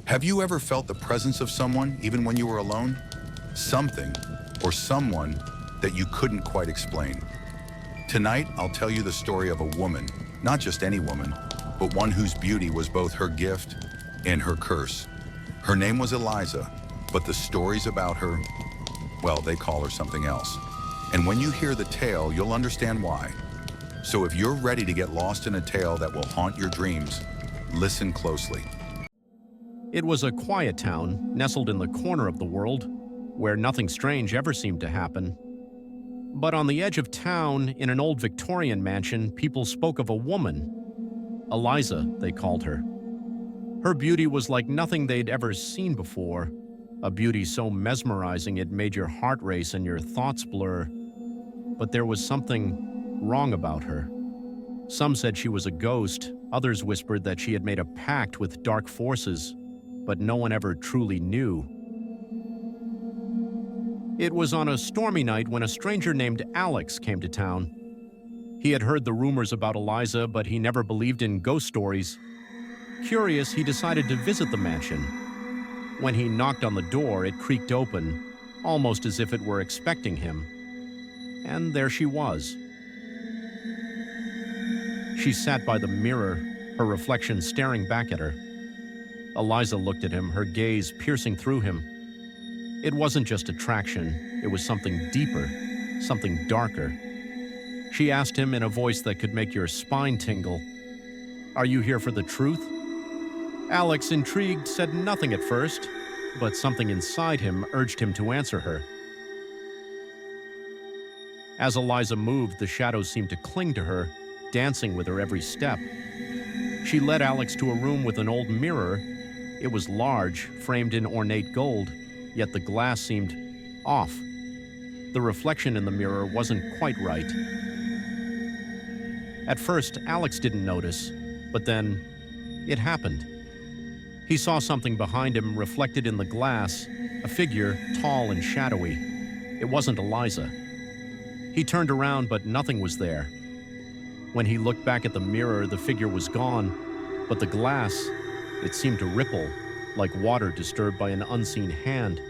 Have you ever felt the presence of someone even when you were alone? Something or someone that you couldn't quite explain. Tonight, I'll tell you the story of a woman, not just any woman, but one whose beauty was both her gift and her curse. Her name was Eliza, but the stories about her, well, they call her something else. And when you hear the tale, you'll understand why. So if you're ready to get lost in a tale that will haunt your dreams, listen closely. It was a quiet town, nestled in the corner of the world, where nothing strange ever seemed to happen. But on the edge of town, in an old Victorian mansion, people spoke of a woman. Eliza, they called her. Her beauty was like nothing they'd ever seen before, a beauty so mesmerizing it made your heart race and your thoughts blur. But there was something wrong about her. Some said she was a ghost, others whispered that she had made a pact with dark forces, but no one ever truly knew. It was on a stormy night when a stranger named Alex came to town. He had heard the rumors about Eliza, but he never believed in ghost stories. Curious, he decided to visit the mansion. When he knocked on the door, it creaked open, almost as if it were expecting him. And there she was. She sat by the mirror, her reflection staring back at her. Eliza looked at him, her gaze piercing through him. It wasn't just attraction, it was something deeper, something darker. She asked him in a voice that could make your spine tingle, "Are you here for the truth?" Alex, intrigued, said nothing at first, but something inside him urged him to answer her. As Eliza moved, the shadows seemed to cling to her, dancing with her every step. She led Alex to a room with an old mirror. It was large, framed in ornate gold, yet the glass seemed off. The reflection in the mirror wasn't quite right. At first, Alex didn't notice, but then it happened. He saw something behind him reflected in the glass, a figure tall and shadowy. It wasn't Eliza. He turned around, but nothing was there. When he looked back at the mirror, the figure was gone, but the glass, it seemed to ripple, like water disturbed by an unseen hand.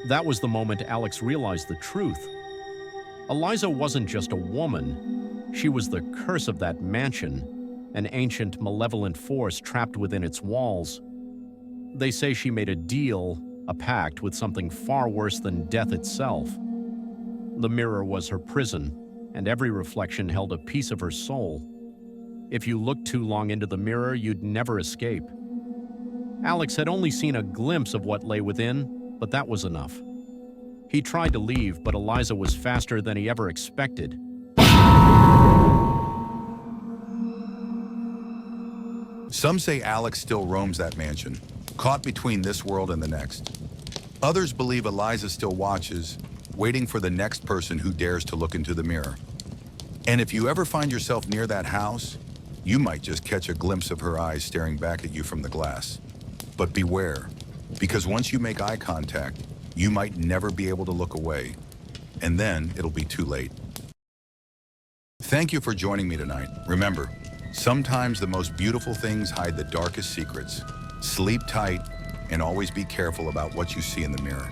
That was the moment Alex realized the truth. Eliza wasn't just a woman. She was the curse of that mansion, an ancient, malevolent force trapped within its walls. They say she made a deal, a pact with something far worse than death itself. The mirror was her prison, and every reflection held a piece of her soul. If you looked too long into the mirror, you'd never escape. Alex had only seen a glimpse of what lay within, but that was enough. He tried to leave, but Eliza was faster than he ever expected. Some say Alex still roams that mansion, caught between this world and the next. Others believe Eliza still watches, waiting for the next person who dares to look into the mirror. And if you ever find yourself near that house, you might just catch a glimpse of her eyes staring back at you from the glass. But beware, because once you make eye contact, you might never be able to look away, and then it'll be too late. Thank you for joining me tonight. Remember, sometimes the most beautiful things hide the darkest secrets. Sleep tight, and always be careful about what you see in the mirror.